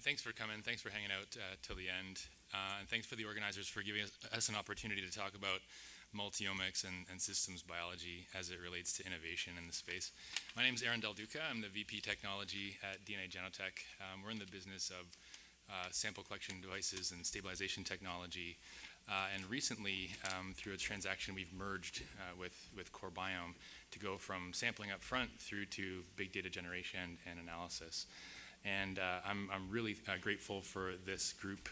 Thanks for coming. Thanks for hanging out till the end. And thanks for the organizers for giving us an opportunity to talk about multiomics and systems biology as it relates to innovation in the space. My name is Aaron Del Duca. I'm the VP Technology at DNA Genotech. We're in the business of sample collection devices and stabilization technology. And recently, through a transaction, we've merged with CoreBiome to go from sampling up front through to big data generation and analysis. And I'm really grateful for this group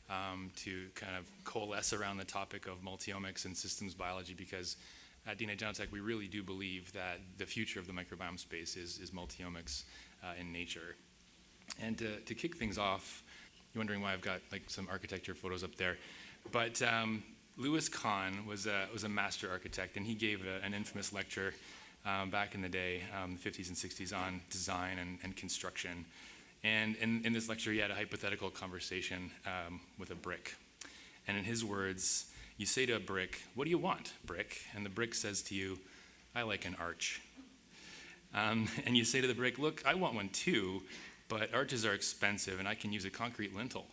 to kind of coalesce around the topic of multiomics and systems biology, because at DNA Genotech, we really do believe that the future of the microbiome space is multiomics in nature. And to kick things off, you're wondering why I've got like some architecture photos up there, but Louis Kahn was a master architect, and he gave an infamous lecture back in the day, the 50s and 60s, on design and construction. And in this lecture, he had a hypothetical conversation with a brick. And in his words, you say to a brick, "What do you want, brick?" And the brick says to you, "I like an arch." And you say to the brick, "Look, I want one too, but arches are expensive and I can use a concrete lintel."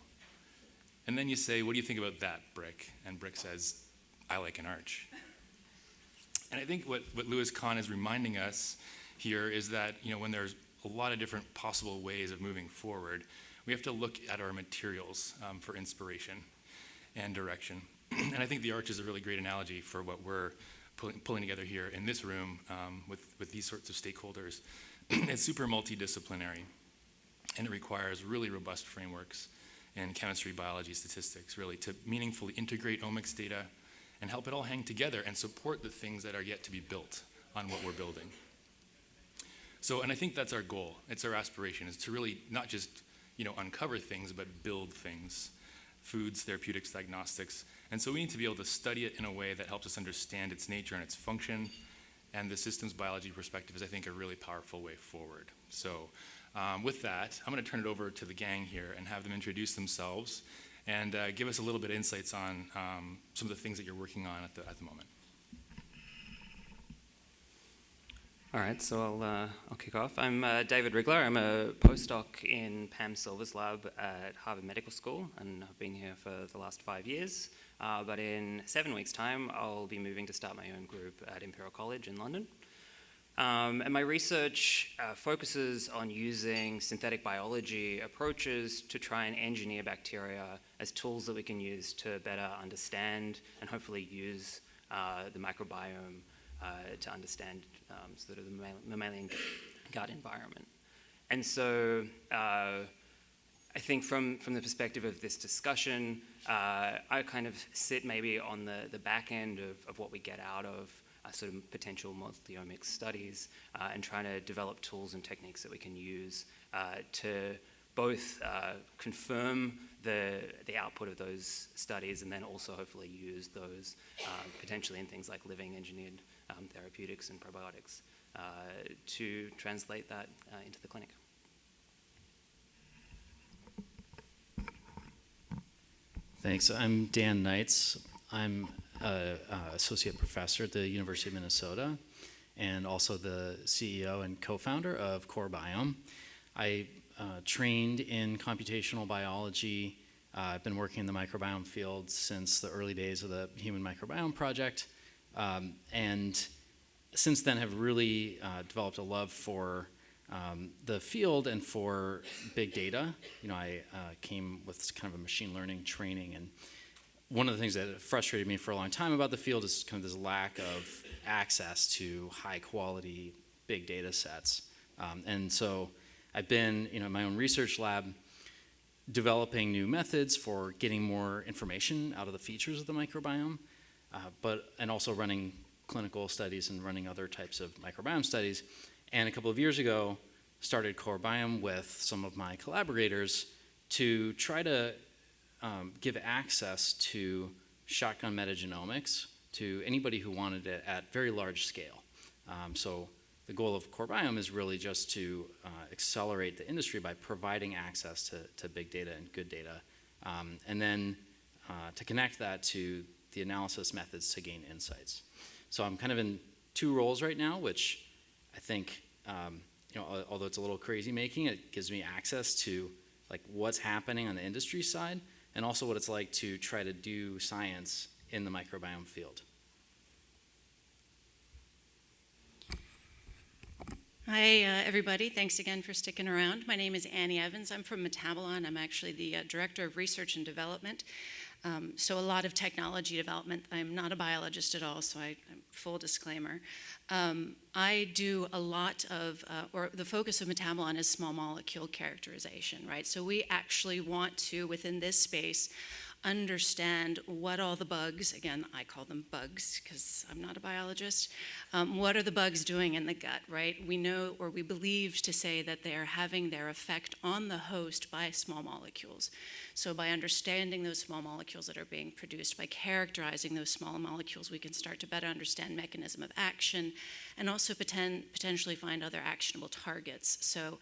And then you say, "What do you think about that, brick?" And brick says, "I like an arch." And I think what Louis Kahn is reminding us here is that, when there's a lot of different possible ways of moving forward, we have to look at our materials for inspiration and direction. And I think the arch is a really great analogy for what we're pulling together here in this room with these sorts of stakeholders. It's super multidisciplinary, and it requires really robust frameworks in chemistry, biology, statistics, really, to meaningfully integrate omics data and help it all hang together and support the things that are yet to be built on what we're building. So, and I think that's our goal. It's our aspiration, is to really not just, uncover things, but build things, foods, therapeutics, diagnostics. And so we need to be able to study it in a way that helps us understand its nature and its function. And the systems biology perspective is, I think, a really powerful way forward. So with that, I'm going to turn it over to the gang here and have them introduce themselves and give us a little bit of insights on some of the things that you're working on at the moment. All right, so I'll kick off. I'm David Reglar. I'm a postdoc in Pam Silver's lab at Harvard Medical School, and I've been here for the last 5 years. But in 7 weeks' time, I'll be moving to start my own group at Imperial College in London. And my research focuses on using synthetic biology approaches to try and engineer bacteria as tools that we can use to better understand and hopefully use the microbiome to understand sort of the mammalian gut environment. And so I think from the perspective of this discussion, I kind of sit maybe on the back end of what we get out of sort of potential multiomics studies and trying to develop tools and techniques that we can use to both confirm the output of those studies and then also hopefully use those potentially in things like living engineered therapeutics and probiotics to translate that into the clinic. Thanks. I'm Dan Knights. I'm an associate professor at the University of Minnesota and also the CEO and co-founder of CoreBiome. I trained in computational biology. I've been working in the microbiome field since the early days of the Human Microbiome Project, and since then have really developed a love for the field and for big data. I came with kind of a machine learning training, and one of the things that frustrated me for a long time about the field is kind of this lack of access to high quality big data sets. And so I've been in my own research lab developing new methods for getting more information out of the features of the microbiome, and also running clinical studies and running other types of microbiome studies. And a couple of years ago, started CoreBiome with some of my collaborators to try to give access to shotgun metagenomics to anybody who wanted it at very large scale. So the goal of CoreBiome is really just to accelerate the industry by providing access to big data and good data, and then to connect that to the analysis methods to gain insights. So I'm kind of in two roles right now, which I think, although it's a little crazy making, it gives me access to like what's happening on the industry side, and also what it's like to try to do science in the microbiome field. Hi, everybody. Thanks again for sticking around. My name is Annie Evans. I'm from Metabolon. I'm actually the Director of Research and Development. So a lot of technology development. I'm not a biologist at all, so I'm full disclaimer. I do a lot of, or the focus of Metabolon is small molecule characterization, right? So we actually want to, within this space, understand what all the bugs, again, I call them bugs because I'm not a biologist, what are the bugs doing in the gut, right? We know, or we believe to say that they are having their effect on the host by small molecules. So by understanding those small molecules that are being produced, by characterizing those small molecules, we can start to better understand mechanism of action and also potentially find other actionable targets. So,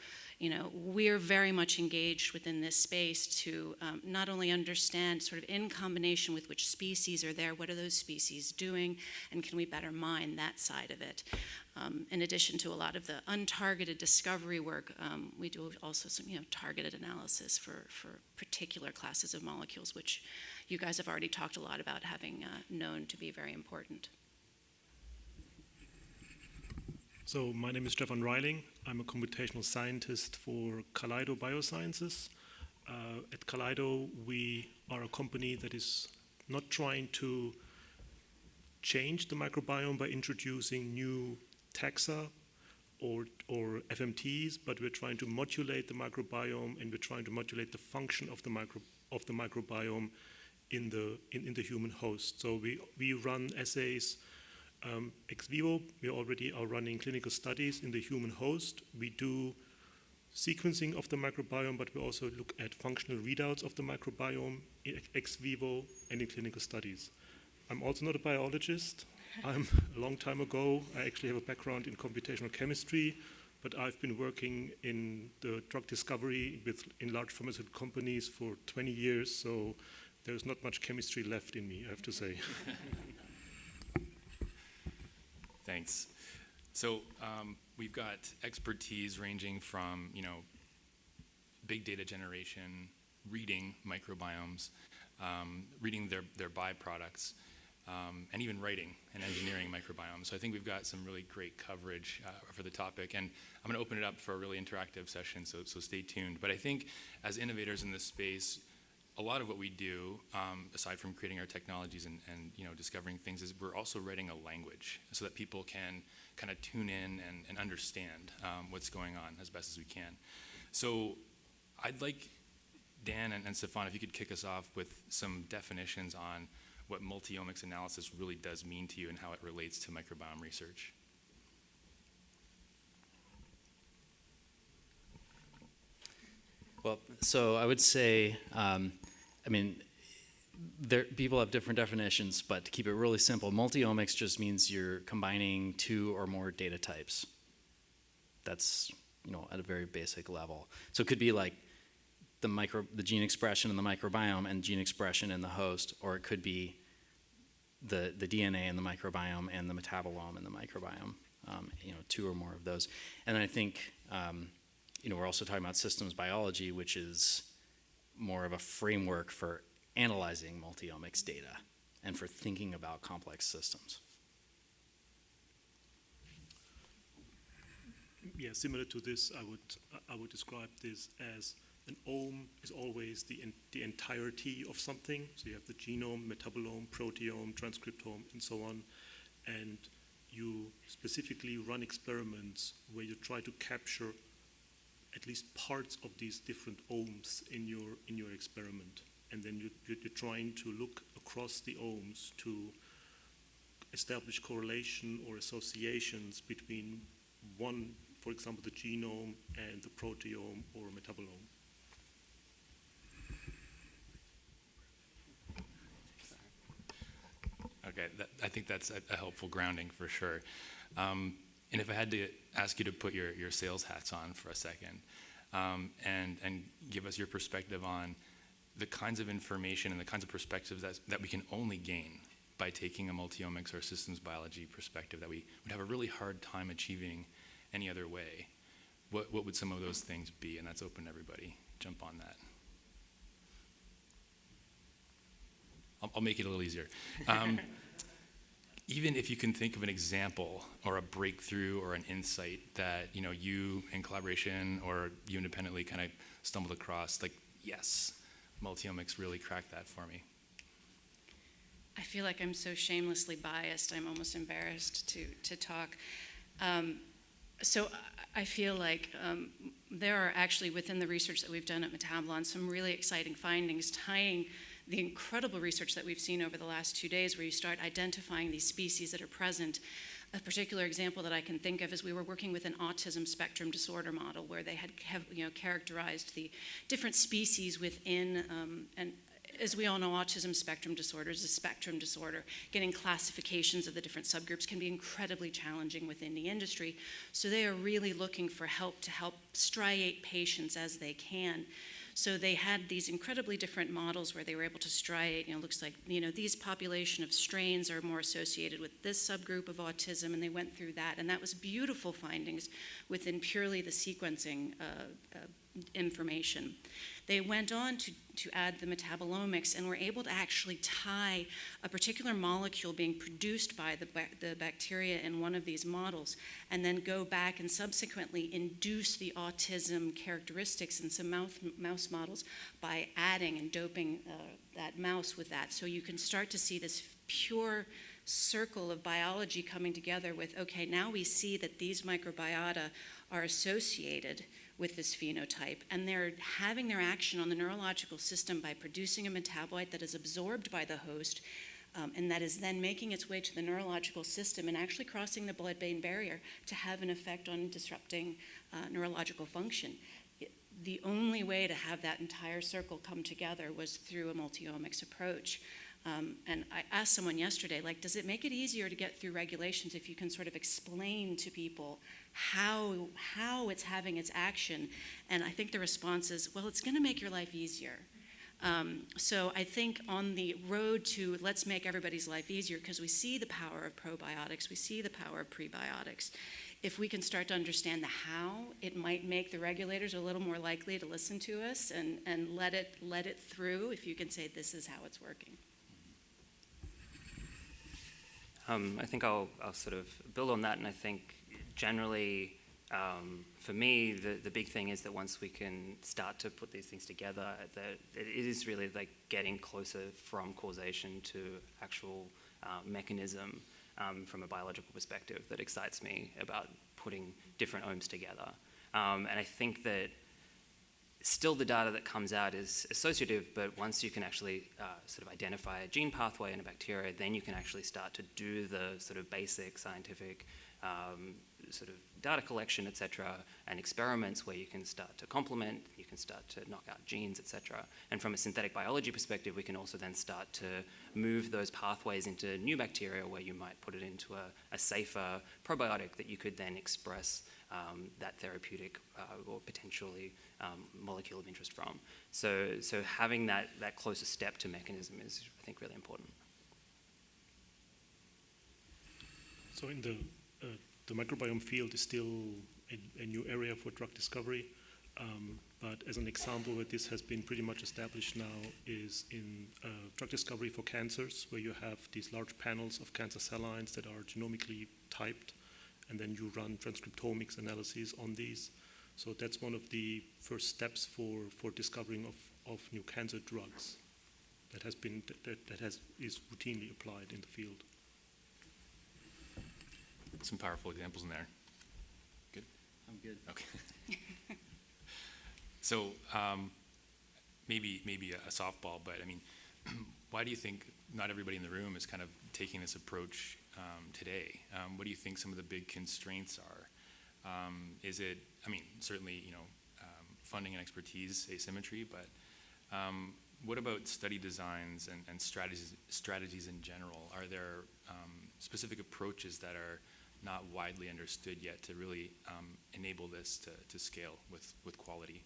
we're very much engaged within this space to not only understand sort of in combination with which species are there, what are those species doing, and can we better mine that side of it. In addition to a lot of the untargeted discovery work, we do also some targeted analysis for particular classes of molecules, which you guys have already talked a lot about having known to be very important. So my name is Stefan Reiling. I'm a computational scientist for Kaleido Biosciences. At Kaleido, we are a company that is not trying to change the microbiome by introducing new taxa or FMTs, but we're trying to modulate the microbiome, and we're trying to modulate the function of the microbiome in the human host. So we run assays ex vivo. We already are running clinical studies in the human host. We do sequencing of the microbiome, but we also look at functional readouts of the microbiome ex vivo and in clinical studies. I'm also not a biologist. A long time ago, I actually have a background in computational chemistry, but I've been working in the drug discovery in large pharmaceutical companies for 20 years, so there's not much chemistry left in me, I have to say. Thanks. So we've got expertise ranging from, big data generation, reading microbiomes, reading their byproducts, and even writing and engineering microbiomes. So I think we've got some really great coverage for the topic, and I'm going to open it up for a really interactive session, so stay tuned. But I think as innovators in this space, a lot of what we do, aside from creating our technologies and discovering things, is we're also writing a language so that people can kind of tune in and understand what's going on as best as we can. So I'd like Dan and Stefan, if you could kick us off with some definitions on what multi-omics analysis really does mean to you and how it relates to microbiome research. Well, so I would say, people have different definitions, but to keep it really simple, multi-omics just means you're combining two or more data types. That's, at a very basic level. So it could be like the gene expression in the microbiome and gene expression in the host, or it could be the DNA in the microbiome and the metabolome in the microbiome, two or more of those. And I think, we're also talking about systems biology, which is more of a framework for analyzing multi-omics data and for thinking about complex systems. Yeah, similar to this, I would describe this as an ohm is always the entirety of something. So you have the genome, metabolome, proteome, transcriptome, and so on. And you specifically run experiments where you try to capture at least parts of these different ohms in your experiment. And then you're trying to look across the ohms to establish correlation or associations between one, for example, the genome and the proteome or metabolome. Okay, I think that's a helpful grounding for sure. And if I had to ask you to put your sales hats on for a second and give us your perspective on the kinds of information and the kinds of perspectives that we can only gain by taking a multi-omics or systems biology perspective that we would have a really hard time achieving any other way, what would some of those things be? And that's open to everybody. jump on that. I'll make it a little easier. Even if you can think of an example or a breakthrough or an insight that you in collaboration or you independently kind of stumbled across, like, yes, multiomics really cracked that for me. I feel like I'm so shamelessly biased, I'm almost embarrassed to talk. So I feel like there are actually, within the research that we've done at Metabolon, some really exciting findings tying the incredible research that we've seen over the last 2 days, where you start identifying these species that are present. A particular example that I can think of is we were working with an autism spectrum disorder model where they had characterized the different species within, and as we all know, autism spectrum disorder is a spectrum disorder. Getting classifications of the different subgroups can be incredibly challenging within the industry. So they are really looking for help to help striate patients as they can. So they had these incredibly different models where they were able to striate, looks like, these population of strains are more associated with this subgroup of autism, and they went through that. And that was beautiful findings within purely the sequencing information. They went on to add the metabolomics and were able to actually tie a particular molecule being produced by the bacteria in one of these models, and then go back and subsequently induce the autism characteristics in some mouse models by adding and doping that mouse with that. So you can start to see this pure circle of biology coming together with, okay, now we see that these microbiota are associated with this phenotype, and they're having their action on the neurological system by producing a metabolite that is absorbed by the host, and that is then making its way to the neurological system and actually crossing the blood-brain barrier to have an effect on disrupting neurological function. The only way to have that entire circle come together was through a multi-omics approach. And I asked someone yesterday, does it make it easier to get through regulations if you can sort of explain to people how it's having its action? And I think the response is, well, it's going to make your life easier. So I think on the road to let's make everybody's life easier, because we see the power of probiotics, we see the power of prebiotics. If we can start to understand the how, it might make the regulators a little more likely to listen to us and let it through, if you can say this is how it's working. I think I'll sort of build on that, and I think generally, for me, the big thing is that once we can start to put these things together, that it is really like getting closer from causation to actual mechanism from a biological perspective that excites me about putting different omes together. And I think that still the data that comes out is associative, but once you can actually sort of identify a gene pathway in a bacteria, then you can actually start to do the sort of basic scientific sort of data collection, et cetera, and experiments where you can start to complement, you can start to knock out genes, et cetera. And from a synthetic biology perspective, we can also then start to move those pathways into new bacteria where you might put it into a safer probiotic that you could then express that therapeutic or potentially molecule of interest from. So having that closer step to mechanism is, I think, really important. So in the microbiome field is still a new area for drug discovery, but as an example where this has been pretty much established now is in drug discovery for cancers, where you have these large panels of cancer cell lines that are genomically typed, and then you run transcriptomics analyses on these. So that's one of the first steps for discovering of new cancer drugs that is routinely applied in the field. Some powerful examples in there. Good? I'm good. Okay. So maybe a softball, but I mean, why do you think not everybody in the room is kind of taking this approach today? What do you think some of the big constraints are? Is it, certainly, funding and expertise, asymmetry, but what about study designs and strategies in general? Are there specific approaches that are not widely understood yet to really enable this to scale with quality?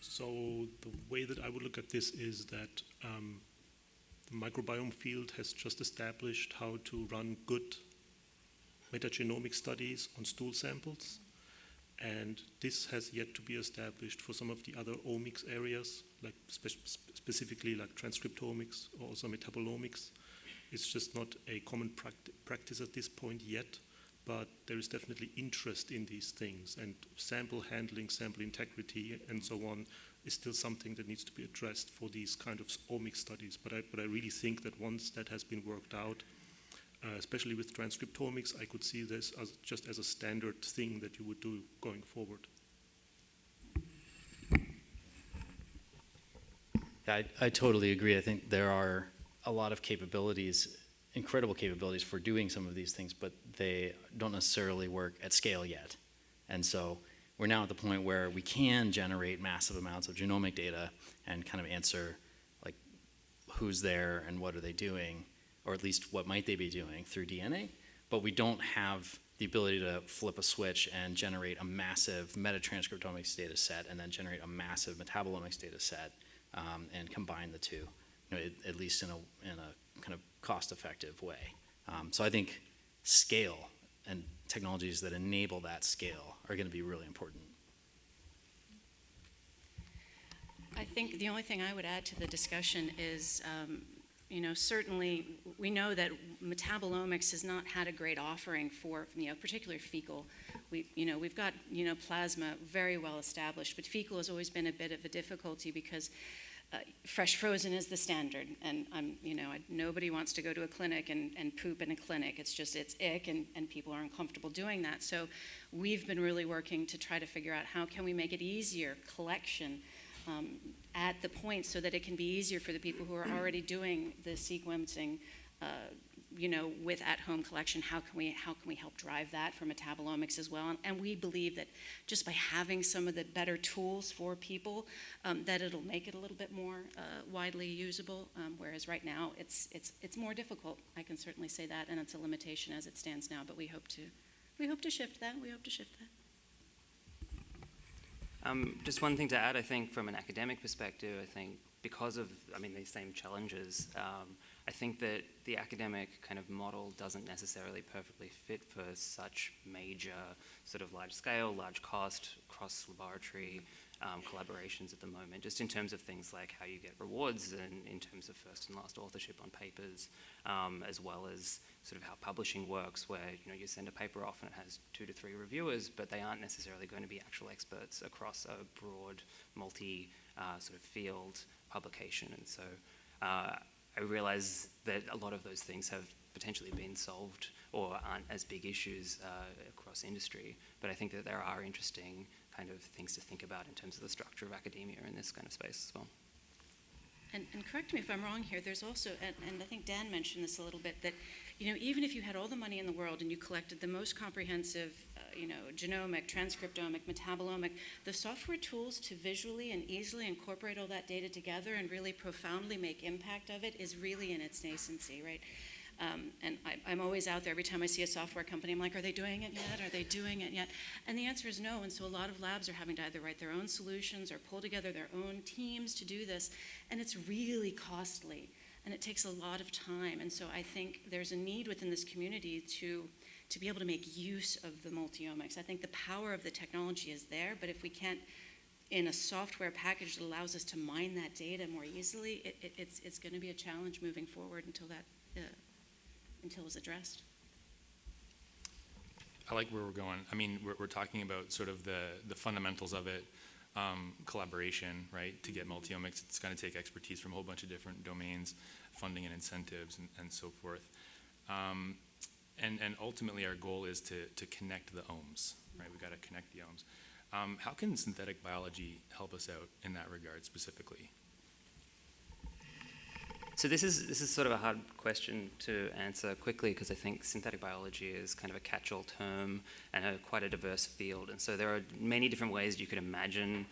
So the way that I would look at this is that the microbiome field has just established how to run good metagenomic studies on stool samples. And this has yet to be established for some of the other omics areas, like specifically like transcriptomics or also metabolomics. It's just not a common practice at this point yet, but there is definitely interest in these things, and sample handling, sample integrity, and so on is still something that needs to be addressed for these kind of omics studies. But I really think that once that has been worked out, especially with transcriptomics, I could see this as just as a standard thing that you would do going forward. I totally agree. I think there are a lot of capabilities, incredible capabilities for doing some of these things, but they don't necessarily work at scale yet. And so we're now at the point where we can generate massive amounts of genomic data and kind of answer like who's there and what are they doing, or at least what might they be doing through DNA, but we don't have the ability to flip a switch and generate a massive metatranscriptomics data set and then generate a massive metabolomics data set and combine the two, at least in a kind of cost-effective way. So I think scale and technologies that enable that scale are going to be really important. I think the only thing I would add to the discussion is, certainly we know that metabolomics has not had a great offering for, particularly fecal. We've got, plasma very well established, but fecal has always been a bit of a difficulty because fresh frozen is the standard, and nobody wants to go to a clinic and poop in a clinic. It's ick, and people are uncomfortable doing that. So we've been really working to try to figure out how can we make it easier collection at the point so that it can be easier for the people who are already doing the sequencing, with at-home collection. How can we help drive that for metabolomics as well? And we believe that just by having some of the better tools for people, that it'll make it a little bit more widely usable. Whereas right now it's more difficult. I can certainly say that, and it's a limitation as it stands now. But we hope to shift that. Just one thing to add, I think from an academic perspective, I think because of, these same challenges, I think that the academic kind of model doesn't necessarily perfectly fit for such major sort of large scale, large cost, cross-laboratory collaborations at the moment, just in terms of things like how you get rewards and in terms of first and last authorship on papers, as well as sort of how publishing works, where you send a paper off and it has 2 to 3 reviewers, but they aren't necessarily going to be actual experts across a broad, multi sort of field publication. And so I realize that a lot of those things have potentially been solved or aren't as big issues across industry, but I think that there are interesting kind of things to think about in terms of the structure of academia in this kind of space as well. And correct me if I'm wrong here, there's also, and I think Dan mentioned this a little bit, that even if you had all the money in the world and you collected the most comprehensive genomic, transcriptomic, metabolomic, the software tools to visually and easily incorporate all that data together and really profoundly make impact of it is really in its nascency, right? And I'm always out there. Every time I see a software company, I'm like, are they doing it yet? Are they doing it yet? And the answer is no. And so a lot of labs are having to either write their own solutions or pull together their own teams to do this. And it's really costly. And it takes a lot of time. And so I think there's a need within this community to be able to make use of the multiomics. I think the power of the technology is there, but if we can't, in a software package that allows us to mine that data more easily, it's going to be a challenge moving forward until it's addressed. I like where we're going. We're talking about sort of the fundamentals of it, collaboration, right? To get multiomics, it's going to take expertise from a whole bunch of different domains, funding and incentives, and so forth. And ultimately, our goal is to connect the omes, right? We've got to connect the omes. How can synthetic biology help us out in that regard specifically? So this is sort of a hard question to answer quickly because I think synthetic biology is kind of a catch-all term and quite a diverse field. And so there are many different ways you could imagine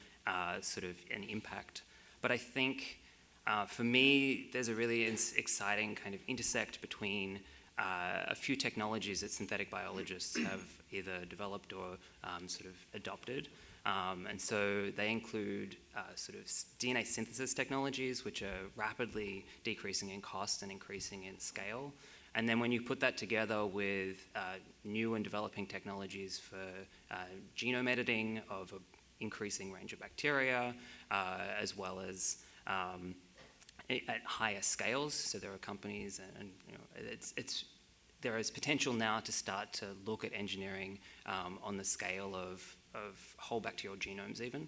sort of an impact. But I think for me, there's a really exciting kind of intersect between a few technologies that synthetic biologists have either developed or sort of adopted. And so they include sort of DNA synthesis technologies, which are rapidly decreasing in cost and increasing in scale. And then when you put that together with new and developing technologies for genome editing of an increasing range of bacteria, as well as at higher scales, so there are companies, and there is potential now to start to look at engineering on the scale of whole bacterial genomes even,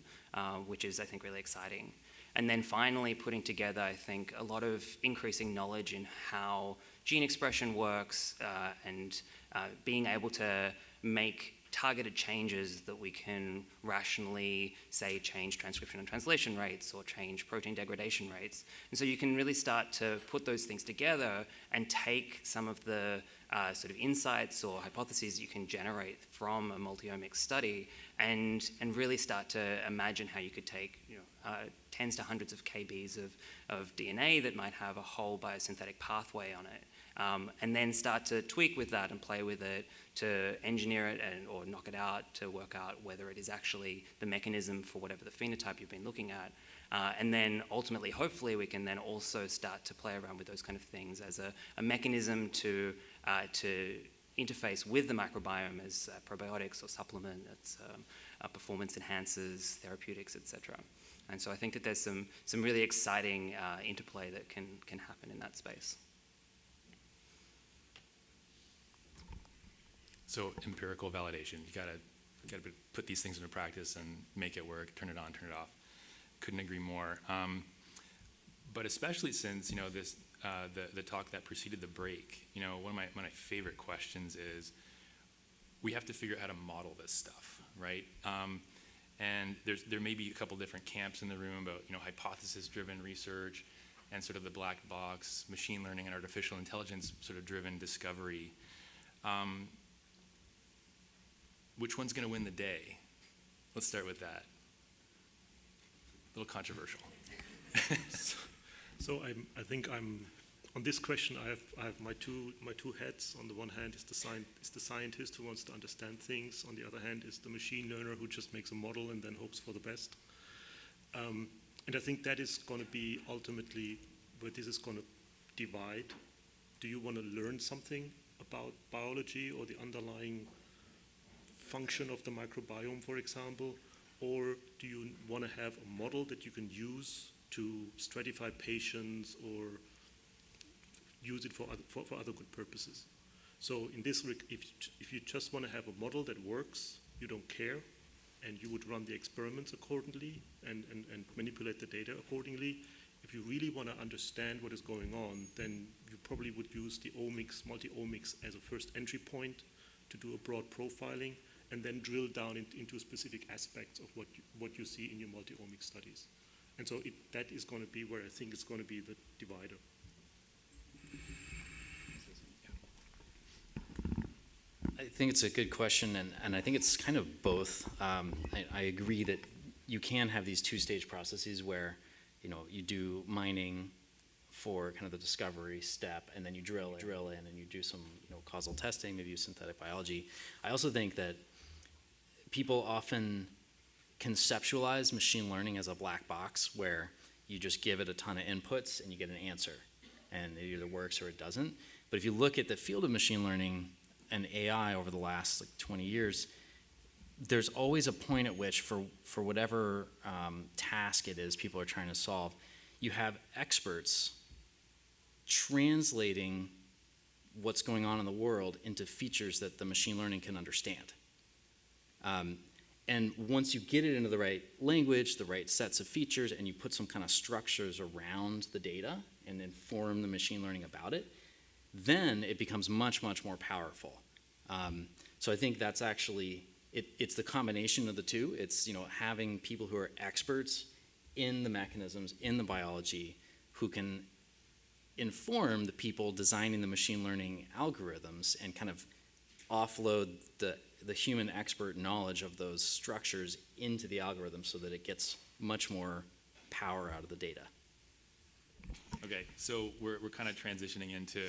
which is, I think, really exciting. And then finally putting together, I think, a lot of increasing knowledge in how gene expression works and being able to make targeted changes that we can rationally, say, change transcription and translation rates or change protein degradation rates. And so you can really start to put those things together and take some of the sort of insights or hypotheses you can generate from a multi-omics study and really start to imagine how you could take tens to hundreds of kbs of DNA that might have a whole biosynthetic pathway on it. And then start to tweak with that and play with it to engineer it or knock it out to work out whether it is actually the mechanism for whatever the phenotype you've been looking at. And then ultimately, hopefully, we can then also start to play around with those kind of things as a mechanism to interface with the microbiome as probiotics or supplement, it's performance enhancers, therapeutics, etc. And so I think that there's some really exciting interplay that can happen in that space. So empirical validation, you gotta put these things into practice and make it work, turn it on, turn it off. Couldn't agree more. But especially since this the talk that preceded the break, one of my favorite questions is we have to figure out how to model this stuff, right? And there may be a couple different camps in the room about hypothesis-driven research and sort of the black box, machine learning and artificial intelligence sort of driven discovery. Which one's going to win the day? Let's start with that. A little controversial. So I think I'm on this question. I have my two hats. On the one hand is the scientist who wants to understand things. On the other hand is the machine learner who just makes a model and then hopes for the best. And I think that is going to be ultimately where this is going to divide. Do you want to learn something about biology or the underlying function of the microbiome, for example, or do you want to have a model that you can use to stratify patients or use it for other good purposes? So in this, if you just want to have a model that works, you don't care, and you would run the experiments accordingly and manipulate the data accordingly. If you really want to understand what is going on, then you probably would use the omics, multi-omics as a first entry point to do a broad profiling, and then drill down into specific aspects of what you see in your multi-omics studies. And so that is going to be where I think it's going to be the divider. I think it's a good question, and I think it's kind of both. I agree that you can have these two-stage processes where you do mining for kind of the discovery step, and then you drill in and you do some causal testing, maybe use synthetic biology. I also think that people often conceptualize machine learning as a black box where you just give it a ton of inputs and you get an answer, and it either works or it doesn't. But if you look at the field of machine learning and AI over the last 20 years, there's always a point at which for whatever task it is people are trying to solve, you have experts translating what's going on in the world into features that the machine learning can understand. And once you get it into the right language, the right sets of features, and you put some kind of structures around the data and inform the machine learning about it, then it becomes much, much more powerful. So I think that's actually, it's the combination of the two. It's having people who are experts in the mechanisms, in the biology, who can inform the people designing the machine learning algorithms and kind of offload the human expert knowledge of those structures into the algorithm so that it gets much more power out of the data. Okay, so we're kind of transitioning into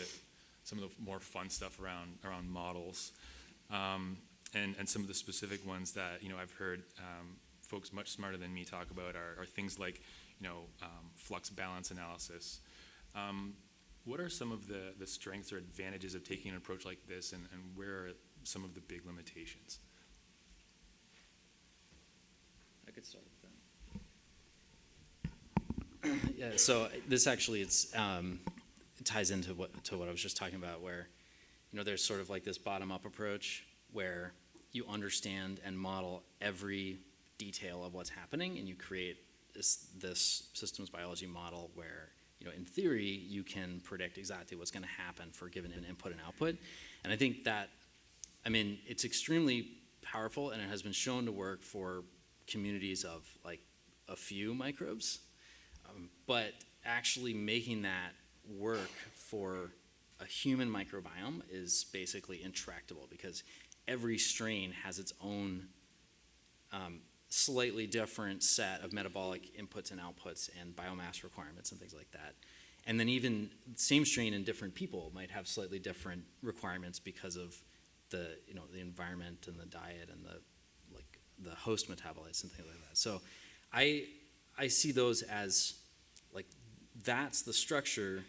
some of the more fun stuff around models, and some of the specific ones that I've heard folks much smarter than me talk about are things like Flux balance analysis. what are some of the strengths or advantages of taking an approach like this, and where are some of the big limitations? I could start with that. Yeah, so this actually it ties into what I was just talking about, where there's sort of like this bottom-up approach where you understand and model every detail of what's happening, and you create this systems biology model where in theory you can predict exactly what's going to happen for a given input and output. And I think that it's extremely powerful, and it has been shown to work for communities of like a few microbes, but actually making that work for a human microbiome is basically intractable, because every strain has its own slightly different set of metabolic inputs and outputs and biomass requirements and things like that. And then even same strain in different people might have slightly different requirements because of the environment and the diet and the host metabolites and things like that. So I see those as like that's the structure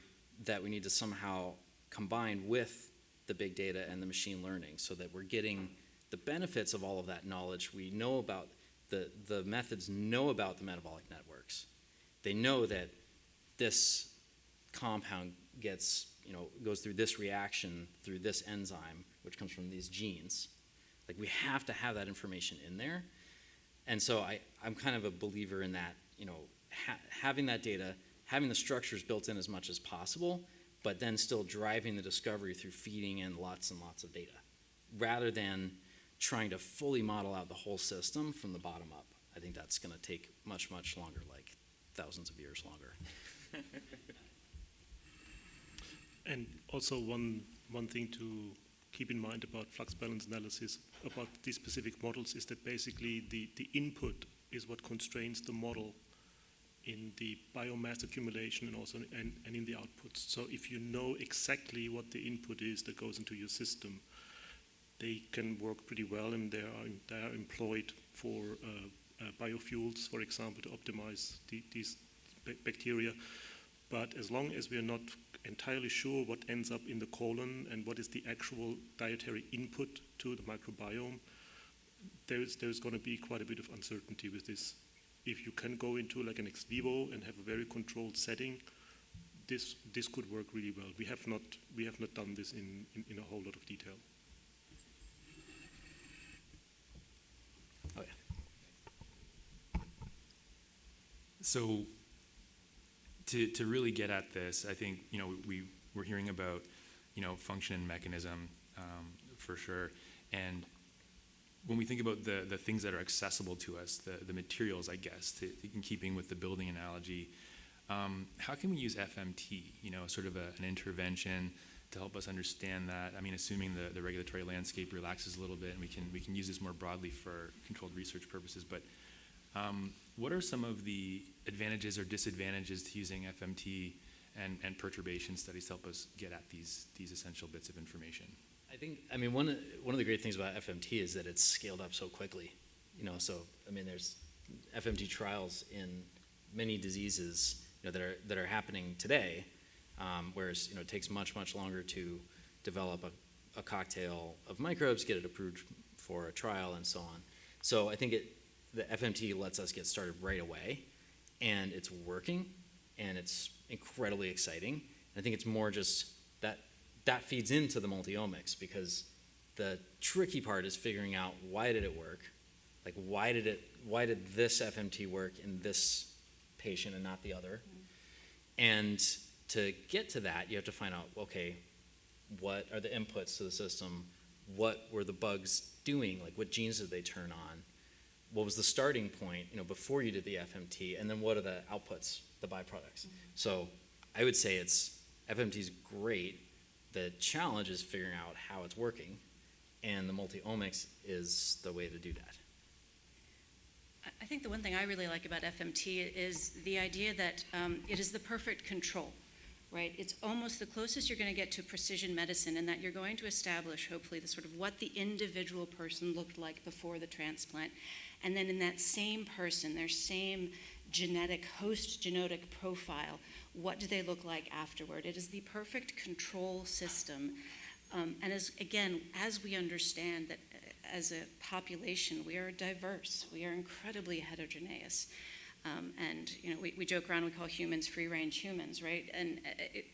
that we need to somehow combine with the big data and the machine learning, so that we're getting the benefits of all of that knowledge. We know about the methods, know about the metabolic networks. They know that this compound goes through this reaction through this enzyme, which comes from these genes. Like, we have to have that information in there. And so I'm kind of a believer in that, having that data, having the structures built in as much as possible, but then still driving the discovery through feeding in lots and lots of data, rather than trying to fully model out the whole system from the bottom up. I think that's going to take much, much longer, like thousands of years longer. And also one thing to keep in mind about flux balance analysis, about these specific models, is that basically the input is what constrains the model in the biomass accumulation and also and in the outputs. So if you know exactly what the input is that goes into your system, they can work pretty well, and they are employed for biofuels, for example, to optimize these bacteria. But as long as we are not entirely sure what ends up in the colon and what is the actual dietary input to the microbiome, there's going to be quite a bit of uncertainty with this. If you can go into like an ex vivo and have a very controlled setting, this could work really well. We have not done this in a whole lot of detail. Oh yeah. So to really get at this, I think we're hearing about function and mechanism for sure, and when we think about the things that are accessible to us, the materials, I guess, in keeping with the building analogy, how can we use FMT, sort of an intervention to help us understand that? I mean, assuming the regulatory landscape relaxes a little bit, and we can use this more broadly for controlled research purposes, but what are some of the advantages or disadvantages to using FMT and perturbation studies to help us get at these essential bits of information? I mean, one of the great things about FMT is that it's scaled up so quickly. So I mean, there's FMT trials in many diseases that are happening today, whereas it takes much longer to develop a cocktail of microbes, get it approved for a trial, and so on. So I think the FMT lets us get started right away, and it's working, and it's incredibly exciting. And I think it's more just that feeds into the multi-omics, because the tricky part is figuring out, why did it work? Like, why did this FMT work in this patient and not the other? And to get to that, you have to find out, okay, what are the inputs to the system? What were the bugs doing? Like, what genes did they turn on? What was the starting point, before you did the FMT? And then what are the outputs, the byproducts? So I would say FMT is great. The challenge is figuring out how it's working, and the multi-omics is the way to do that. I think the one thing I really like about FMT is the idea that it is the perfect control, right? It's almost the closest you're going to get to precision medicine, in that you're going to establish, hopefully, the sort of what the individual person looked like before the transplant. And then in that same person, their same genetic host genetic profile. What do they look like afterward? It is the perfect control system. And as we understand that as a population, we are diverse, we are incredibly heterogeneous. And we joke around, we call humans free-range humans, right? And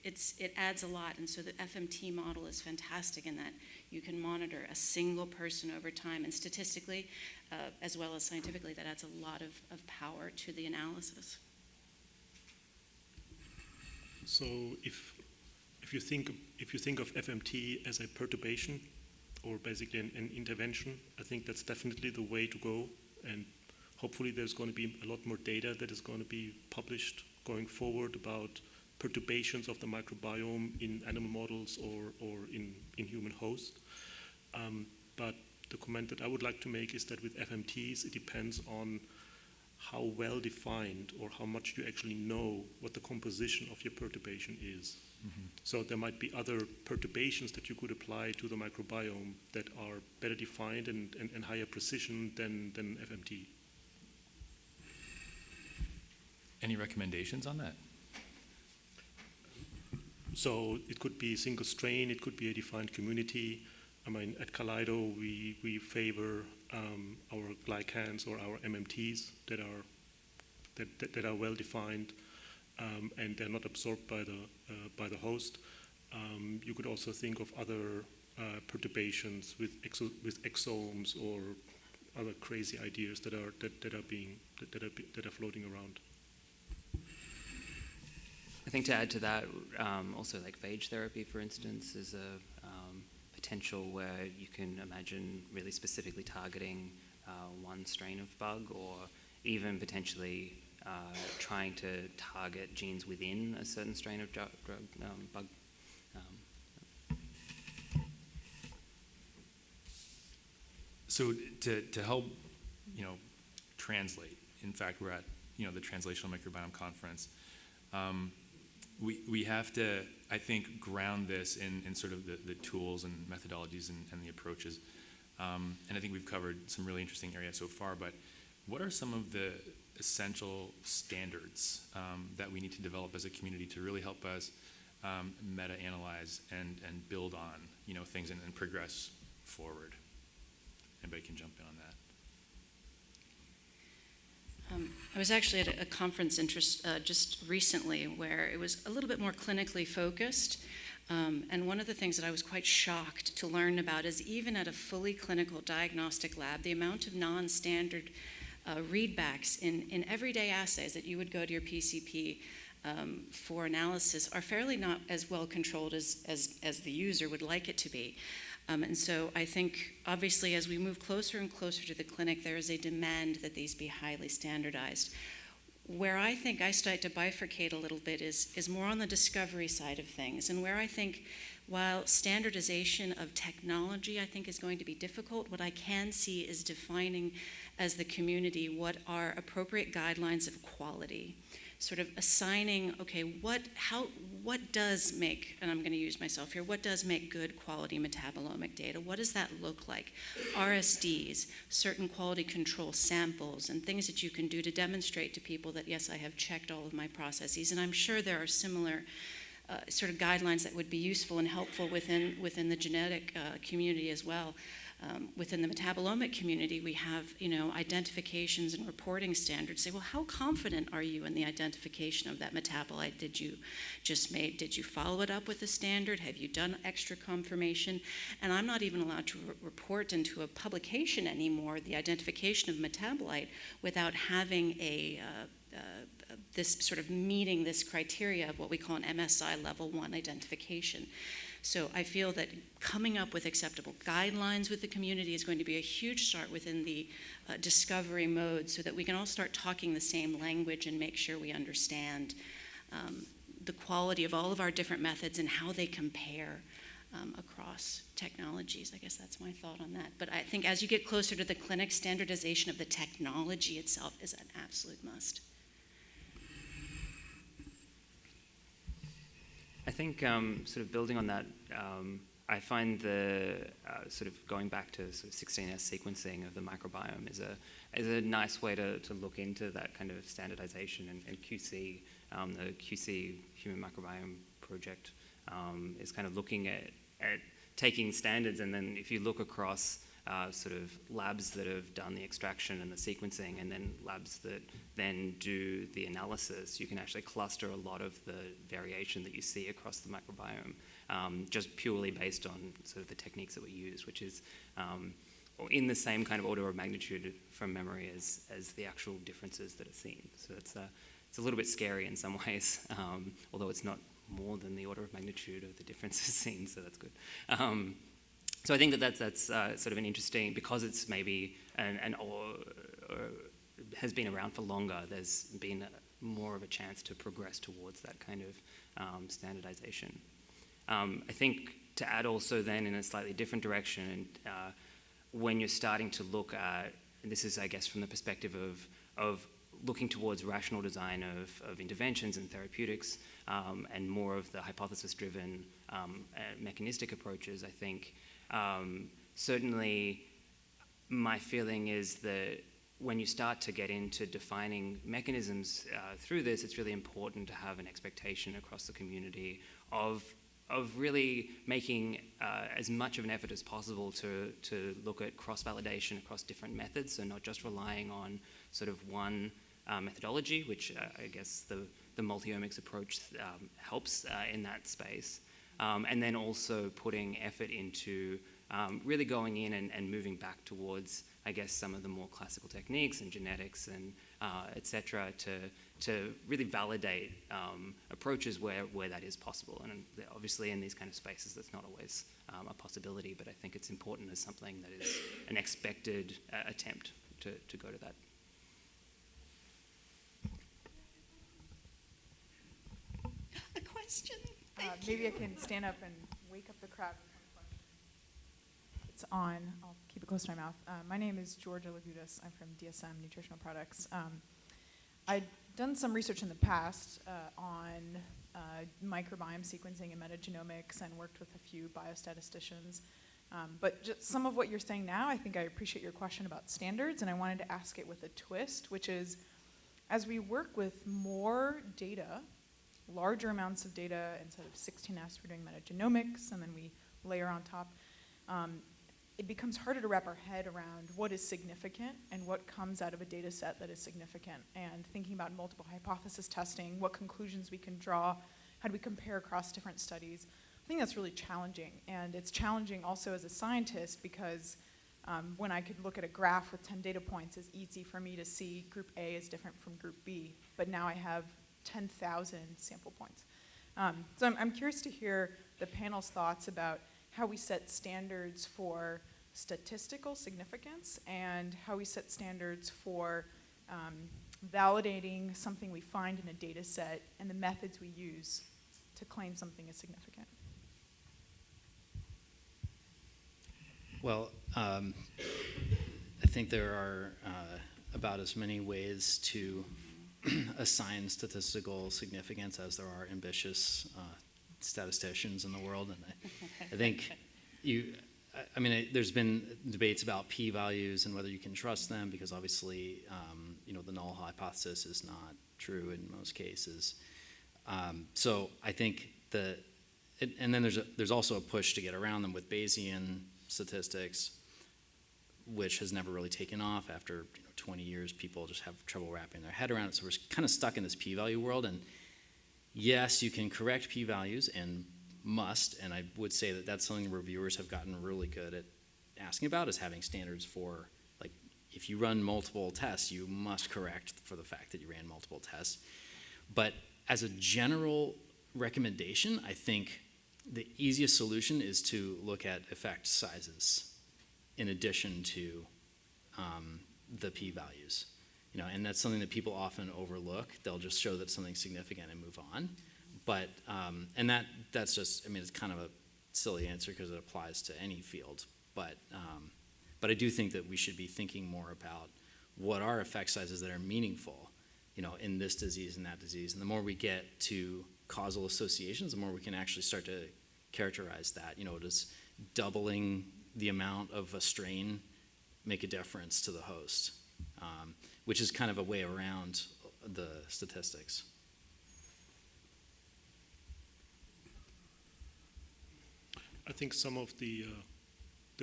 it adds a lot. And so the FMT model is fantastic in that you can monitor a single person over time. And statistically, as well as scientifically, that adds a lot of power to the analysis. So if you think of FMT as a perturbation or basically an intervention, I think that's definitely the way to go. And hopefully there's going to be a lot more data that is going to be published going forward about perturbations of the microbiome in animal models or in human hosts. But the comment that I would like to make is that with FMTs, it depends on how well defined or how much you actually know what the composition of your perturbation is. Mm-hmm. So there might be other perturbations that you could apply to the microbiome that are better defined and higher precision than FMT. Any recommendations on that? So it could be single strain, it could be a defined community. I mean, at Kaleido, we favor our glycans or our MMTs that are well defined and they're not absorbed by the host. You could also think of other perturbations with exomes or other crazy ideas that are floating around. I think to add to that, also like phage therapy, for instance, is a potential where you can imagine really specifically targeting one strain of bug, or even potentially trying to target genes within a certain strain of bug. So to help, translate. In fact, we're at the Translational Microbiome Conference. We have to, I think, ground this in sort of the tools and methodologies and the approaches. And I think we've covered some really interesting areas so far, but what are some of the essential standards that we need to develop as a community to really help us meta-analyze and build on things and progress forward? Anybody can jump in on that. I was actually at a conference just recently where it was a little bit more clinically focused. And one of the things that I was quite shocked to learn about is even at a fully clinical diagnostic lab, the amount of non-standard readbacks in everyday assays that you would go to your PCP for analysis are fairly not as well controlled as the user would like it to be. And so I think, obviously, as we move closer and closer to the clinic, there is a demand that these be highly standardized. Where I think I start to bifurcate a little bit is more on the discovery side of things, and where I think, while standardization of technology I think is going to be difficult, what I can see is defining as the community what are appropriate guidelines of quality. Sort of assigning, okay, what does make, and I'm going to use myself here, what does make good quality metabolomic data? What does that look like? RSDs, certain quality control samples, and things that you can do to demonstrate to people that, yes, I have checked all of my processes. And I'm sure there are similar sort of guidelines that would be useful and helpful within the genetic community as well. Within the metabolomic community, we have, identifications and reporting standards. Say, well, how confident are you in the identification of that metabolite did you just made? Did you follow it up with a standard? Have you done extra confirmation? And I'm not even allowed to report into a publication anymore the identification of metabolite without having this sort of meeting this criteria of what we call an MSI level 1 identification. So I feel that coming up with acceptable guidelines with the community is going to be a huge start within the discovery mode, so that we can all start talking the same language and make sure we understand the quality of all of our different methods and how they compare across technologies. I guess that's my thought on that. But I think as you get closer to the clinic, standardization of the technology itself is an absolute must. I think sort of building on that, I find the sort of going back to sort of 16S sequencing of the microbiome is a nice way to look into that kind of standardization and QC. The QC Human Microbiome Project is kind of looking at taking standards, and then if you look across sort of labs that have done the extraction and the sequencing, and then labs that then do the analysis, you can actually cluster a lot of the variation that you see across the microbiome, just purely based on sort of the techniques that we use, which is in the same kind of order of magnitude from memory as the actual differences that are seen. So it's a little bit scary in some ways, although it's not more than the order of magnitude of the differences seen, so that's good. So I think that's sort of an interesting, because it's maybe has been around for longer, there's been more of a chance to progress towards that kind of standardization. I think to add also then in a slightly different direction, when you're starting to look at, and this is I guess from the perspective of looking towards rational design of interventions and therapeutics, and more of the hypothesis-driven mechanistic approaches, I think certainly my feeling is that when you start to get into defining mechanisms through this, it's really important to have an expectation across the community of really making as much of an effort as possible to look at cross-validation across different methods, so not just relying on sort of one methodology, which I guess the multi-omics approach helps in that space. And then also putting effort into really going in and moving back towards, I guess, some of the more classical techniques and genetics and et cetera to really validate approaches where that is possible. And obviously in these kind of spaces, that's not always a possibility, but I think it's important as something that is an expected attempt to go to that. A question? Maybe I can stand up and wake up the crowd with one question. It's on. I'll keep it close to my mouth. My name is Georgia Lagudas. I'm from DSM Nutritional Products. I'd done some research in the past on microbiome sequencing and metagenomics and worked with a few biostatisticians. But just some of what you're saying now, I think I appreciate your question about standards, and I wanted to ask it with a twist, which is, as we work with more data, larger amounts of data, instead of 16S, we're doing metagenomics, and then we layer on top, it becomes harder to wrap our head around what is significant and what comes out of a data set that is significant, and thinking about multiple hypothesis testing, what conclusions we can draw, how do we compare across different studies. I think that's really challenging, and it's challenging also as a scientist because when I could look at a graph with 10 data points, it's easy for me to see group A is different from group B, but now I have 10,000 sample points. So I'm curious to hear the panel's thoughts about how we set standards for statistical significance and how we set standards for validating something we find in a data set and the methods we use to claim something is significant. Well, I think there are about as many ways to assign statistical significance as there are ambitious statisticians in the world, and I think there's been debates about p-values and whether you can trust them, because obviously, the null hypothesis is not true in most cases. So I think and then there's also a push to get around them with Bayesian statistics, which has never really taken off. After 20 years, people just have trouble wrapping their head around it. So we're kind of stuck in this p-value world. And yes, you can correct p-values and must, and I would say that that's something reviewers have gotten really good at asking about, is having standards for, like, if you run multiple tests, you must correct for the fact that you ran multiple tests. But as a general recommendation, I think the easiest solution is to look at effect sizes in addition to the p-values. And that's something that people often overlook. They'll just show that something's significant and move on. But, and that's just, it's kind of a silly answer because it applies to any field. But I do think that we should be thinking more about what are effect sizes that are meaningful, in this disease and that disease. And the more we get to causal associations, the more we can actually start to characterize that. Does doubling the amount of a strain make a difference to the host? Which is kind of a way around the statistics. I think some of the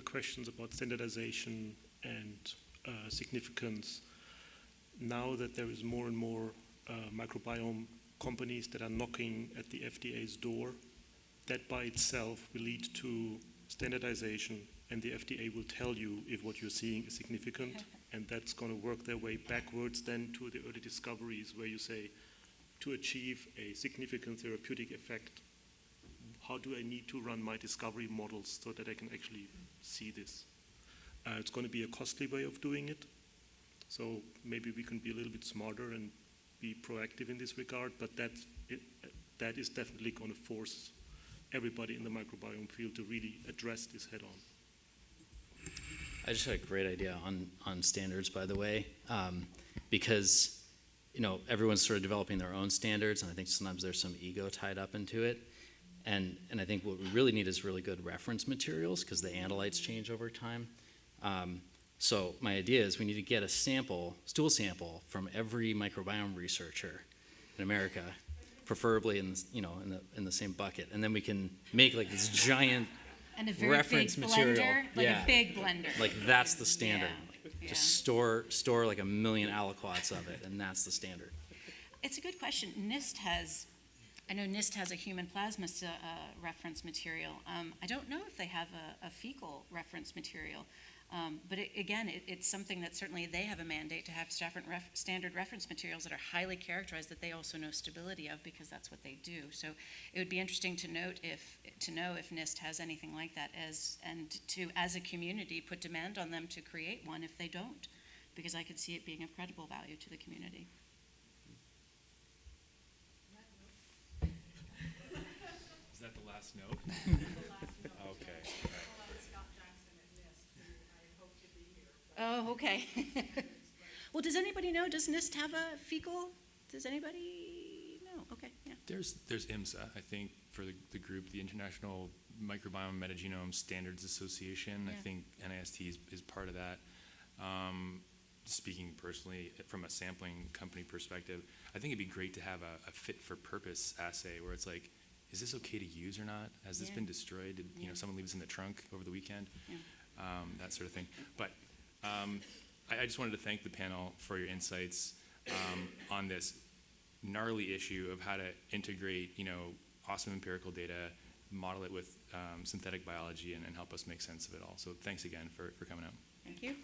questions about standardization and significance, now that there is more and more microbiome companies that are knocking at the FDA's door, that by itself will lead to standardization, and the FDA will tell you if what you're seeing is significant, and that's going to work their way backwards then to the early discoveries where you say, to achieve a significant therapeutic effect, how do I need to run my discovery models so that I can actually see this? It's going to be a costly way of doing it, so maybe we can be a little bit smarter and be proactive in this regard, but that is definitely going to force everybody in the microbiome field to really address this head on. I just had a great idea on standards, by the way, because everyone's sort of developing their own standards, and I think sometimes there's some ego tied up into it. And I think what we really need is really good reference materials because the analytes change over time. So my idea is we need to get a stool sample from every microbiome researcher in America, preferably in the same bucket, and then we can make like this giant And a very reference big material. blender, like a big blender. Like that's the standard. Yeah. Like, just store like 1 million aliquots of it, and that's the standard. It's a good question. I know NIST has a human plasma reference material. I don't know if they have a fecal reference material. But it's something that certainly they have a mandate to have standard reference materials that are highly characterized that they also know stability of because that's what they do. So it would be interesting to know if NIST has anything like that as a community put demand on them to create one if they don't, because I could see it being of credible value to the community. Is that the last note? Okay. Oh, okay. Well, does anybody know, does NIST have a fecal? Does anybody know? Okay, yeah. There's IMSA, I think, for the group, the International Microbiome Metagenome Standards Association. Yeah. I think NIST is part of that. Speaking personally from a sampling company perspective, I think it'd be great to have a fit for purpose assay where it's like, is this okay to use or not? Has this been destroyed? Did someone leave this in the trunk over the weekend? Yeah. That sort of thing. But I just wanted to thank the panel for your insights on this gnarly issue of how to integrate, awesome empirical data, model it with synthetic biology, and help us make sense of it all. So thanks again for coming out. Thank you.